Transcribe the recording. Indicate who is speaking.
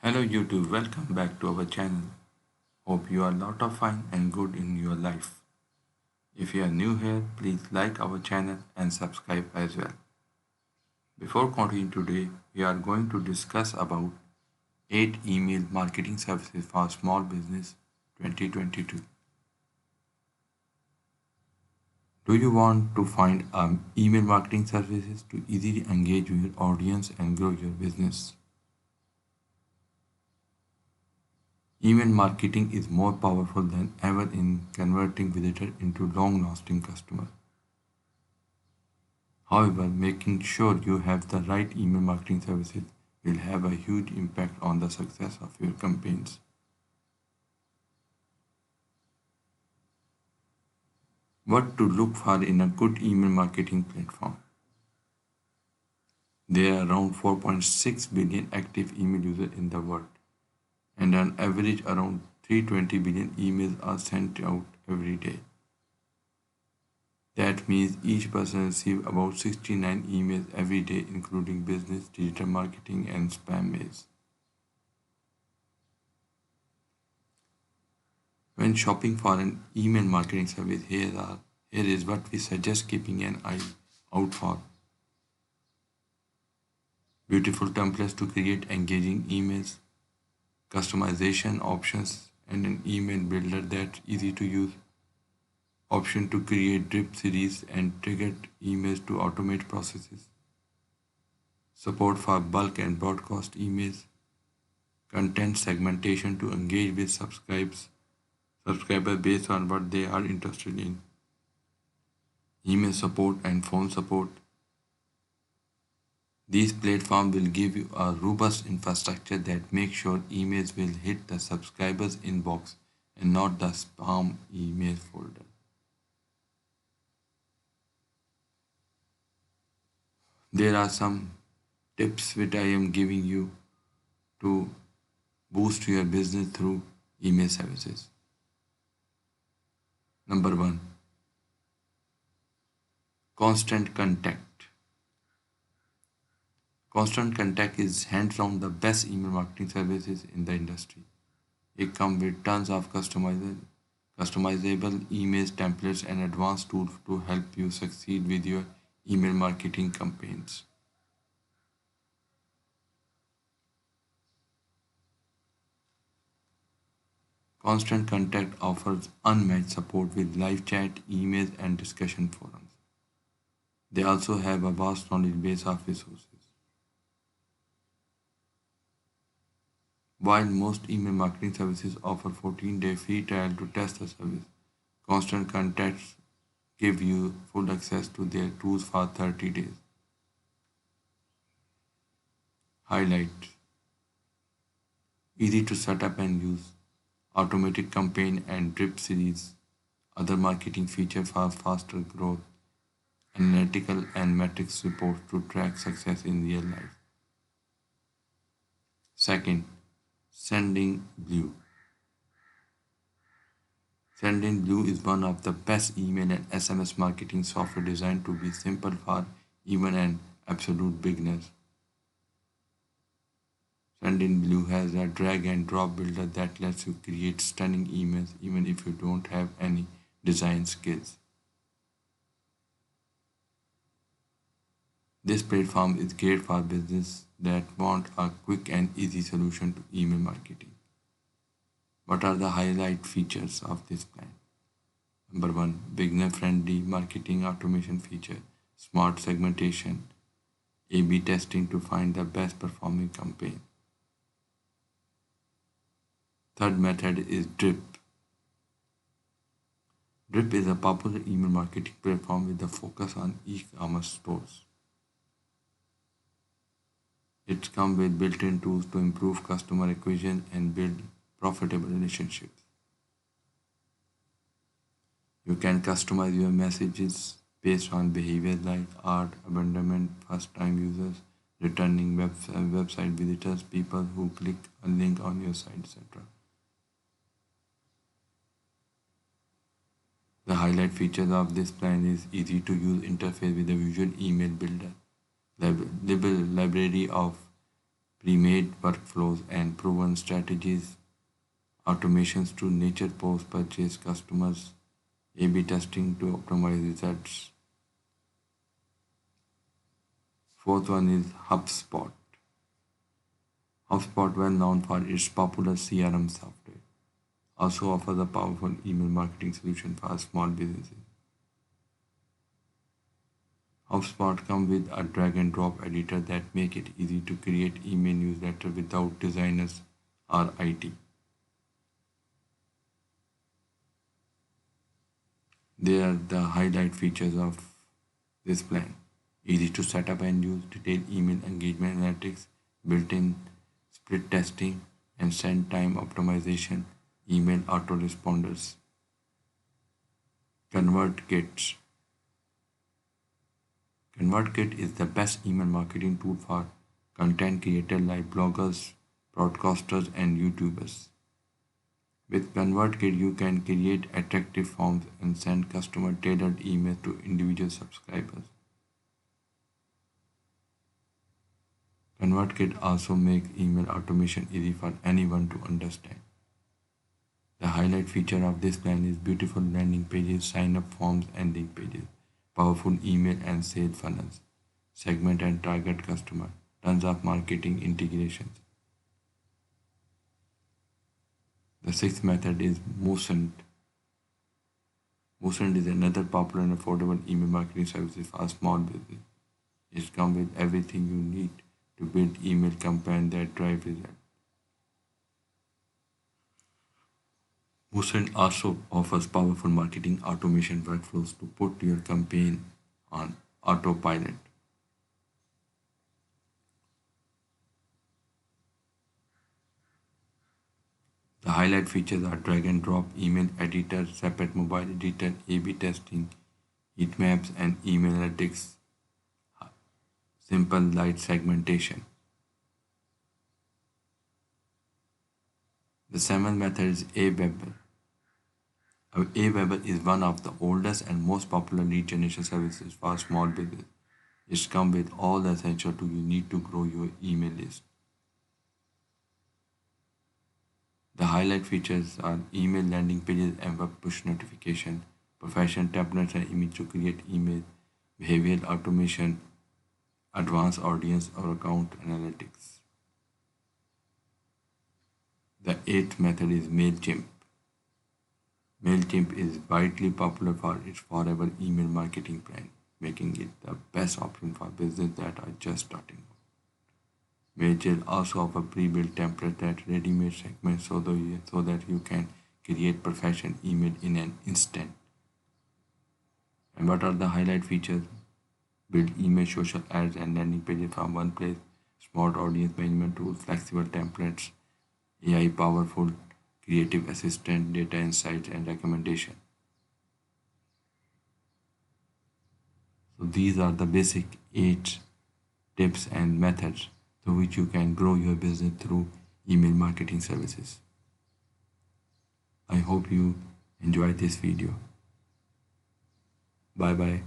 Speaker 1: Hello YouTube, welcome back to our channel. Hope you are a lot of fun and good in your life. If you are new here, please like our channel and subscribe as well. Before continuing today, we are going to discuss about 8 email marketing services for small business 2022. Do you want to find email marketing services to easily engage with your audience and grow your business? Email marketing is more powerful than ever in converting visitors into long-lasting customers. However, making sure you have the right email marketing services will have a huge impact on the success of your campaigns. What to look for in a good email marketing platform? There are around 4.6 billion active email users in the world, and on average around 320 billion emails are sent out every day. That means each person receives about 69 emails every day, including business, digital marketing, and spam mails. When shopping for an email marketing service, here is what we suggest keeping an eye out for. Beautiful templates to create engaging emails, customization options, and an email builder that's easy to use. Option to create drip series and triggered emails to automate processes. Support for bulk and broadcast emails. Content segmentation to engage with subscribers based on what they are interested in. Email support and phone support. These platforms will give you a robust infrastructure that makes sure emails will hit the subscriber's inbox and not the spam email folder. There are some tips which I am giving you to boost your business through email services. Number 1, constant contact. Constant Contact is hands down the best email marketing services in the industry. It comes with tons of customizable emails, templates, and advanced tools to help you succeed with your email marketing campaigns. Constant Contact offers unmatched support with live chat, emails, and discussion forums. They also have a vast knowledge base of resources. While most email marketing services offer 14-day free trial to test the service, Constant Contacts give you full access to their tools for 30 days. Highlight: easy to set up and use, automated campaign and drip series, other marketing features for faster growth, analytical and metrics reports to track success in real life. Second, Sending Blue. Sending Blue is one of the best email and SMS marketing software designed to be simple for even an absolute beginners. Sending Blue has a drag and drop builder that lets you create stunning emails even if you don't have any design skills. This platform is great for business that want a quick and easy solution to email marketing. What are the highlight features of this plan? Number 1, beginner-friendly marketing automation feature, smart segmentation, A/B testing to find the best performing campaign. Third method is Drip. Drip is a popular email marketing platform with a focus on e-commerce stores. It comes with built-in tools to improve customer acquisition and build profitable relationships. You can customize your messages based on behaviors like art, abandonment, first-time users, returning website visitors, people who click a link on your site, etc. The highlight features of this plan is easy to use interface with a visual email builder, library of pre-made workflows and proven strategies, automations to nature post-purchase customers, A/B testing to optimize results. Fourth one is HubSpot. HubSpot, well known for its popular CRM software, also offers a powerful email marketing solution for small businesses. HubSpot comes with a drag and drop editor that make it easy to create email newsletter without designers or IT. There are the highlight features of this plan. Easy to set up and use, detailed email engagement analytics, built-in split testing, and send time optimization, email autoresponders. ConvertKits. ConvertKit is the best email marketing tool for content creators like bloggers, broadcasters, and YouTubers. With ConvertKit, you can create attractive forms and send customer tailored emails to individual subscribers. ConvertKit also makes email automation easy for anyone to understand. The highlight feature of this plan is beautiful landing pages, sign up forms and link pages, powerful email and sales funnels, segment and target customer, tons of marketing integrations. The sixth method is Motion. Motion is another popular and affordable email marketing service for small business. It comes with everything you need to build email campaigns that drive results. Motion also offers powerful marketing automation workflows to put your campaign on autopilot. The highlight features are drag and drop email editor, separate mobile editor, A/B testing, heat maps, and email analytics, simple light segmentation. The seventh method is Aweber. Aweber is one of the oldest and most popular lead generation services for small business. It comes with all the essentials you need to grow your email list. The highlight features are email landing pages and web push notification, professional templates and image to create email, behavioral automation, advanced audience or account analytics. The eighth method is Mailchimp. Mailchimp is widely popular for its forever email marketing plan, making it the best option for businesses that are just starting out. Mailchimp also offers pre-built templates that ready-made segments so that you can create professional email in an instant. And what are the highlight features? Build email, social ads, and landing pages from one place. Smart audience management tools, flexible templates, AI powerful creative assistant, data insights, and recommendation. So these are the basic 8 tips and methods through which you can grow your business through email marketing services. I hope you enjoyed this video. Bye bye.